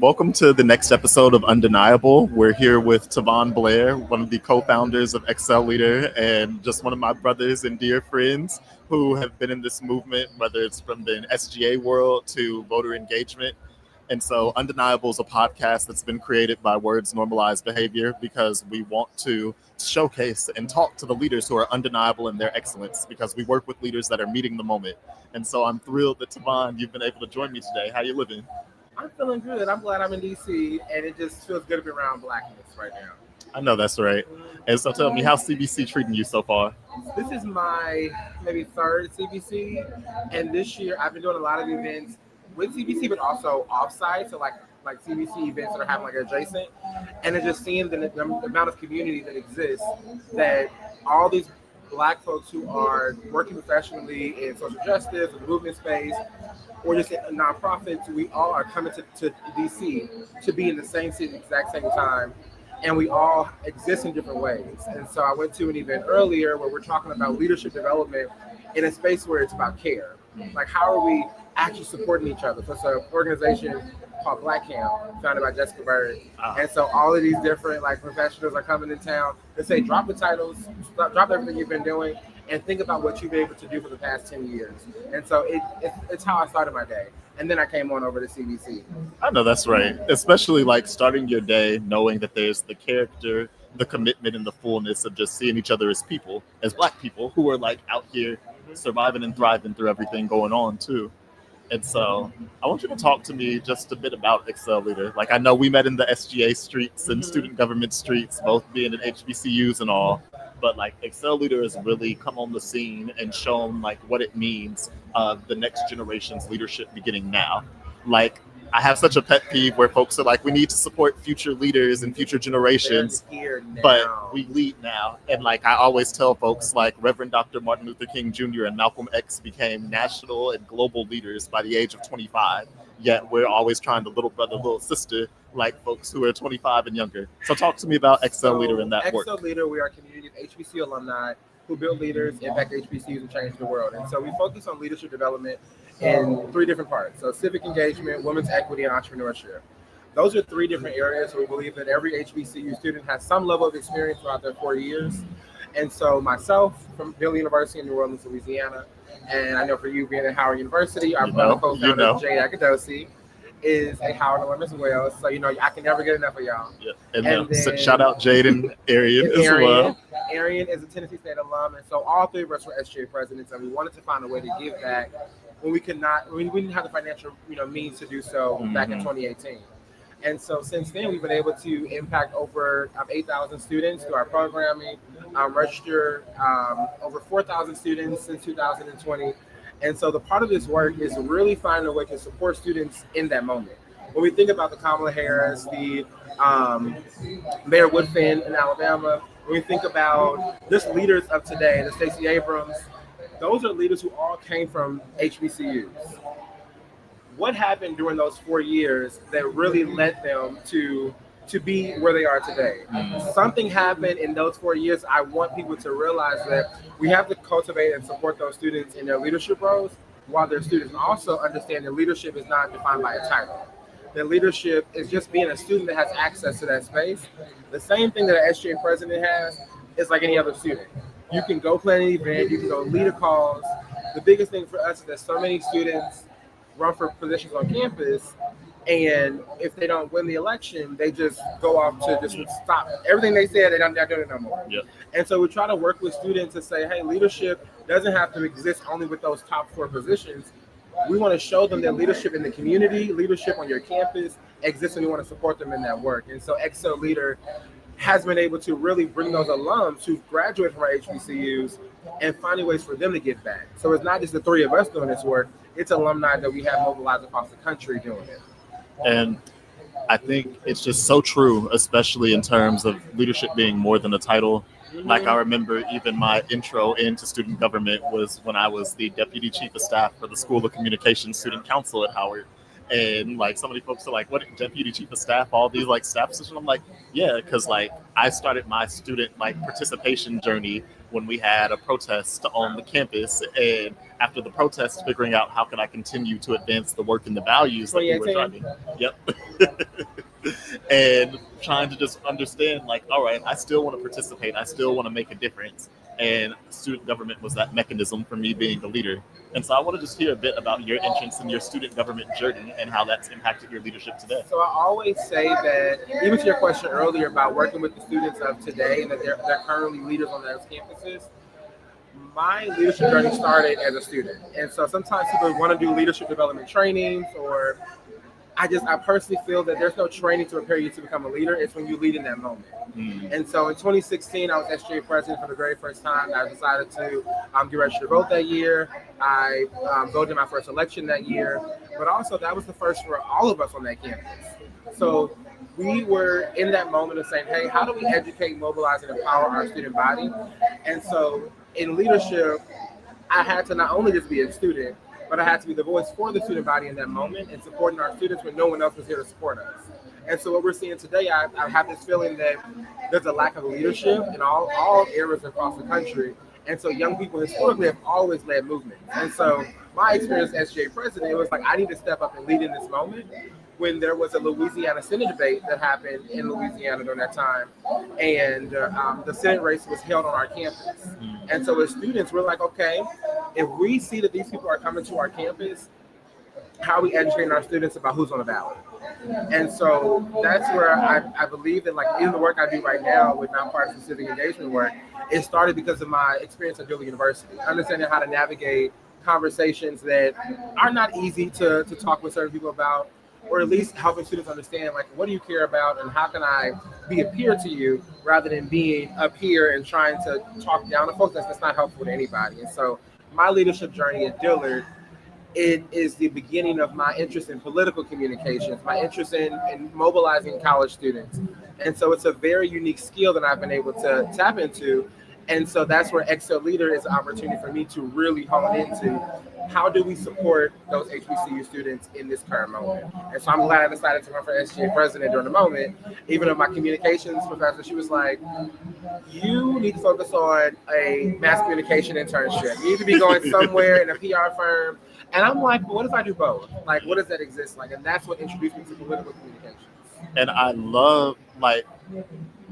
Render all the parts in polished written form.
Welcome to the next episode of Undeniable. We're here with Tavon Blair, one of the co-founders of Excel Leader, and just one of my brothers and dear friends who have been in this movement, whether it's from the SGA world to voter engagement. And so Undeniable is a podcast that's been created by Words Normalize Behavior because we want to showcase and talk to the leaders who are undeniable in their excellence, because we work with leaders that are meeting the moment. And so I'm thrilled that, Tavon, you've been able to join me today. How you living? I'm feeling good. I'm glad I'm in DC, and it just feels good to be around blackness right now. I know that's right. And so tell me, how's CBC treating you so far? This is my maybe third CBC, and this year I've been doing a lot of events with CBC, but also offsite, so like CBC events that are happening like adjacent, and then just seeing the amount of community that exists, that all these Black folks who are working professionally in social justice, in the movement space, or just in nonprofits, we all are coming to DC to be in the same city at the exact same time, and we all exist in different ways. And so I went to an event earlier where we're talking about leadership development in a space where it's about care. Like, how are we actually supporting each other? So it's an organization called Black Camp, founded by Jessica Bird. And so all of these different professionals are coming in town to say, drop the titles, drop everything you've been doing, and think about what you've been able to do for the past 10 years. And so it's how I started my day. And then I came on over to CBC. I know that's right. Especially starting your day knowing that there's the character, the commitment, and the fullness of just seeing each other as people, as Black people who are out here surviving and thriving through everything going on too. And so I want you to talk to me just a bit about Excel Leader. I know we met in the SGA streets and student government streets, both being at HBCUs and all, but Excel Leader has really come on the scene and shown what it means the next generation's leadership beginning now. I have such a pet peeve where folks are we need to support future leaders and future generations, but we lead now. And I always tell folks, Reverend Dr. Martin Luther King Jr. and Malcolm X became national and global leaders by the age of 25. Yet we're always trying to little brother, little sister, folks who are 25 and younger. So talk to me about Excel Leader and that work. Excel Leader, we are a community of HBCU alumni who build leaders, impact HBCUs, and change the world. And so we focus on leadership development in three different parts. So civic engagement, women's equity, and entrepreneurship. Those are three different areas where we believe that every HBCU student has some level of experience throughout their 4 years. And so myself, from Baylor University in New Orleans, Louisiana, and I know for you being at Howard University, our co-founder, Jay Agadosi, is a Howard alum as well. So, I can never get enough of y'all. Yeah. And then, shout out Jade and Arian as well. Arian is a Tennessee State alum. And so all three of us were SGA presidents, and we wanted to find a way to give back when we didn't have the financial means to do so back in 2018. And so since then, we've been able to impact over 8,000 students through our programming, register over 4,000 students since 2020. And so the part of this work is really finding a way to support students in that moment. When we think about the Kamala Harris, the Mayor Woodfin in Alabama, when we think about just leaders of today, the Stacey Abrams, those are leaders who all came from HBCUs. What happened during those 4 years that really led them to be where they are today? Something happened in those 4 years. I want people to realize that we have to cultivate and support those students in their leadership roles, while their students also understand that leadership is not defined by a title. That leadership is just being a student that has access to that space. The same thing that an SGA president has is like any other student. You can go plan an event, you can go lead a cause. The biggest thing for us is that so many students run for positions on campus, and if they don't win the election, they just go off to just stop everything they said. They're not doing it no more. Yep. And so we try to work with students to say, hey, leadership doesn't have to exist only with those top 4 positions. We want to show them that leadership in the community, leadership on your campus exists, and we want to support them in that work. And so Excel Leader has been able to really bring those alums who graduate from our HBCUs and finding ways for them to give back. So it's not just the three of us doing this work, it's alumni that we have mobilized across the country doing it. And I think it's just so true, especially in terms of leadership being more than a title. I remember even my intro into student government was when I was the deputy chief of staff for the School of Communications Student Council at Howard. And so many folks are what, deputy chief of staff, all these staff positions? I'm yeah, because I started my student participation journey when we had a protest on the campus, and after the protest, figuring out how can I continue to advance the work and the values that we were driving. Yep. and trying to just understand, like, all right, I still want to participate, I still want to make a difference, and student government was that mechanism for me being a leader. And so I want to just hear a bit about your entrance in your student government journey and how that's impacted your leadership today. So I always say that, even to your question earlier about working with the students of today and that they're currently leaders on those campuses, my leadership journey started as a student. And so sometimes people want to do leadership development trainings, or I personally feel that there's no training to prepare you to become a leader. It's when you lead in that moment. And so in 2016, I was SGA president for the very first time. I decided to get registered to vote that year. I voted in my first election that year. But also, that was the first for all of us on that campus. So we were in that moment of saying, hey, how do we educate, mobilize, and empower our student body? And so in leadership, I had to not only just be a student, but I had to be the voice for the student body in that moment and supporting our students when no one else was here to support us. And so what we're seeing today, I have this feeling that there's a lack of leadership in all areas across the country. And so young people historically have always led movements. And so my experience as SGA president, it was like, I need to step up and lead in this moment. When there was a Louisiana Senate debate that happened in Louisiana during that time, and the Senate race was held on our campus. And so as students, we're like, okay, if we see that these people are coming to our campus, how are we educating our students about who's on the ballot? And so that's where I believe that, like, in the work I do right now with nonpartisan civic engagement work, it started because of my experience at Dillon University, understanding how to navigate conversations that are not easy to talk with certain people about, or at least helping students understand, like, what do you care about and how can I be a peer to you rather than being a peer and trying to talk down to folks. That's not helpful to anybody. And so my leadership journey at Dillard, it is the beginning of my interest in political communications, my interest in mobilizing college students. And so it's a very unique skill that I've been able to tap into. And so that's where Excel Leader is an opportunity for me to really hone into how do we support those HBCU students in this current moment. And so I'm glad I decided to run for SGA president during the moment. Even though my communications professor, she was like, you need to focus on a mass communication internship. You need to be going somewhere in a PR firm. And I'm like, well, what if I do both? Like, what does that exist like? And that's what introduced me to political communications. And I love, like,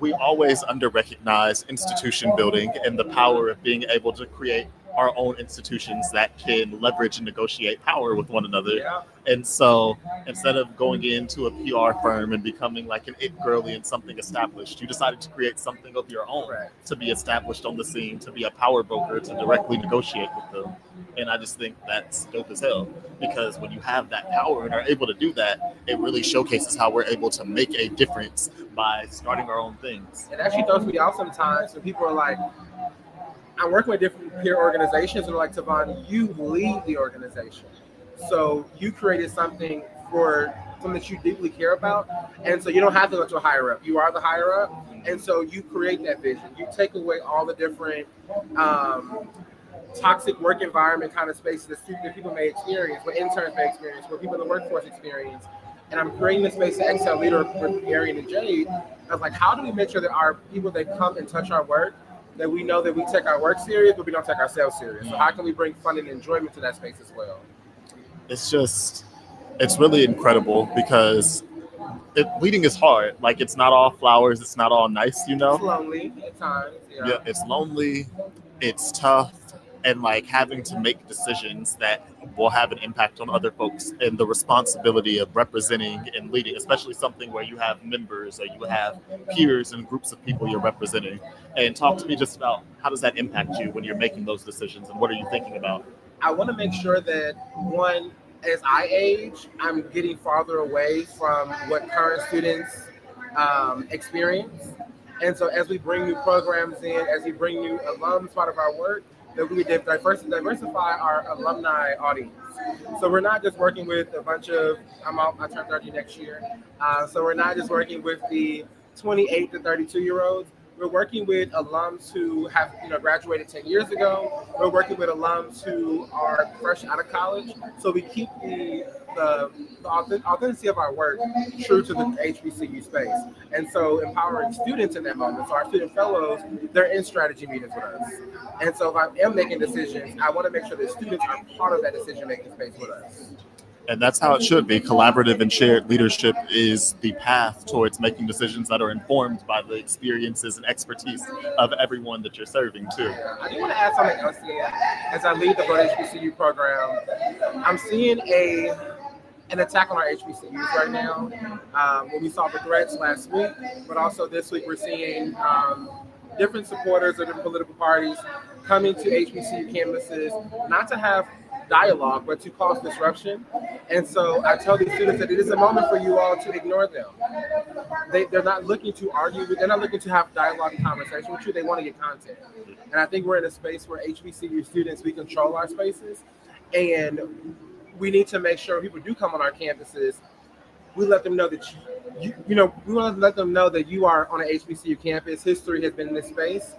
we always under-recognize institution building and the power of being able to create our own institutions that can leverage and negotiate power with one another. Yeah. And so instead of going into a PR firm and becoming like an it girly and something established, you decided to create something of your own, Right. to be established on the scene, to be a power broker, to directly negotiate with them. And I just think that's dope as hell, because when you have that power and are able to do that, it really showcases how we're able to make a difference by starting our own things. It actually throws me out sometimes when people are like, I'm working with different peer organizations, and they're like, Tavon, you lead the organization. So you created something that you deeply care about. And so you don't have to go to a higher up. You are the higher up. And so you create that vision. You take away all the different toxic work environment kind of spaces that people may experience, what interns may experience, what people in the workforce experience. And I'm creating this space at Excel Leader with Arian and Jade. I was like, how do we make sure that our people that come and touch our work, that we know that we take our work serious, but we don't take ourselves serious? So how can we bring fun and enjoyment to that space as well? It's really incredible, because leading is hard. Like, it's not all flowers, it's not all nice, you know? It's lonely at times. Yeah, it's lonely, it's tough, and like having to make decisions that will have an impact on other folks, and the responsibility of representing and leading, especially something where you have members or you have peers and groups of people you're representing. And talk to me just about, how does that impact you when you're making those decisions, and what are you thinking about? I want to make sure that, one, as I age, I'm getting farther away from what current students experience. And so as we bring new programs in, as we bring new alums part of our work, that we diversify our alumni audience. So we're not just working with a bunch of, I turn 30 next year. So we're not just working with the 28 to 32-year-olds. We're working with alums who have graduated 10 years ago. We're working with alums who are fresh out of college. So we keep the authenticity of our work true to the HBCU space. And so empowering students in that moment. So our student fellows, they're in strategy meetings with us. And so if I am making decisions, I want to make sure that students are part of that decision-making space with us. And that's how it should be. Collaborative and shared leadership is the path towards making decisions that are informed by the experiences and expertise of everyone that you're serving, too. I do want to add something else here. As I lead the Vote HBCU program, I'm seeing an attack on our HBCUs right now. When we saw the threats last week, but also this week we're seeing different supporters of different political parties coming to HBCU campuses, not to have dialogue, but to cause disruption. And so I tell these students that it is a moment for you all to ignore them. They're not looking to argue, they're not looking to have dialogue and conversation with you, they want to get content. And I think we're in a space where HBCU students, we control our spaces, and we need to make sure when people do come on our campuses, we let them know that we want to let them know that you are on an HBCU campus. History has been in this space.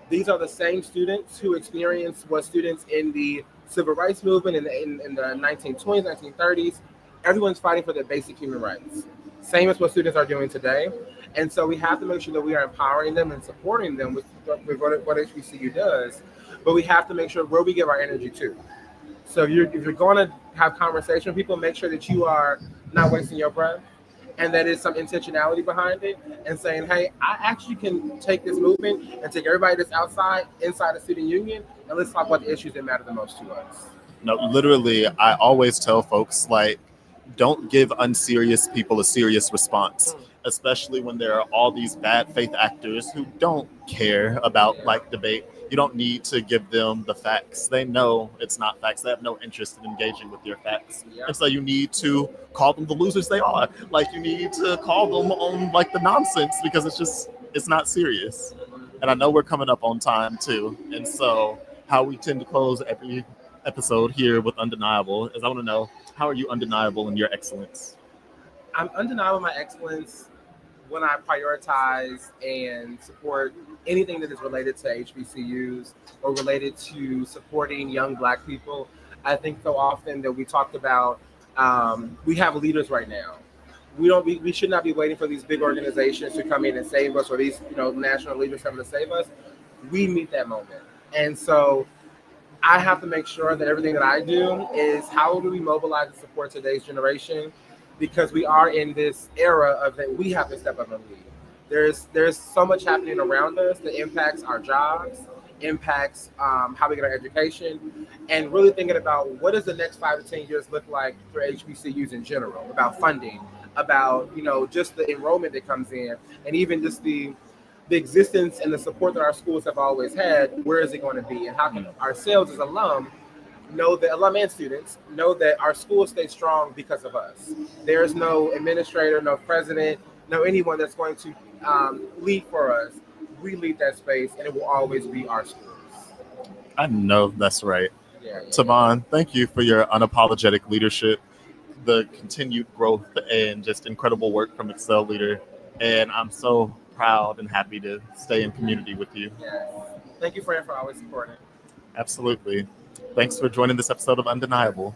These are the same students who experienced what students in the civil rights movement in the 1920s, 1930s. Everyone's fighting for their basic human rights. Same as what students are doing today. And so we have to make sure that we are empowering them and supporting them with what HBCU does. But we have to make sure where we give our energy to. So if you're going to have conversation with people, make sure that you are not wasting your breath, and that is some intentionality behind it, and saying, hey, I actually can take this movement and take everybody that's inside the student union, and let's talk about the issues that matter the most to us. No, literally, I always tell folks, like, don't give unserious people a serious response, especially when there are all these bad faith actors who don't care about like debate. You don't need to give them the facts. They know it's not facts. They have no interest in engaging with your facts. And so you need to call them the losers they are. Like, you need to call them on like the nonsense, because it's not serious. And I know we're coming up on time too. And so how we tend to close every episode here with Undeniable is I want to know, how are you undeniable in your excellence? I'm undeniable in my excellence when I prioritize and support anything that is related to HBCUs or related to supporting young Black people. I think so often that we talked about, we have leaders right now. We should not be waiting for these big organizations to come in and save us, or these national leaders coming to save us. We meet that moment. And so I have to make sure that everything that I do is how do we mobilize and support today's generation, because we are in this era of that we have to step up and lead. There's so much happening around us that impacts our jobs, impacts how we get our education, and really thinking about what does the next 5 to 10 years look like for HBCUs in general, about funding, about just the enrollment that comes in, and even just the existence and the support that our schools have always had. Where is it going to be, and how can ourselves as alum know that alum and students know that our schools stay strong because of us? There's no administrator, no president, no anyone that's going to lead for us. We lead that space, and it will always be our schools. I know that's right. Yeah. Tavon, thank you for your unapologetic leadership, the continued growth, and just incredible work from Excel Leader. And I'm so proud and happy to stay in community with you. Yes. Thank you, Fran, for always supporting. Absolutely. Thanks for joining this episode of Undeniable.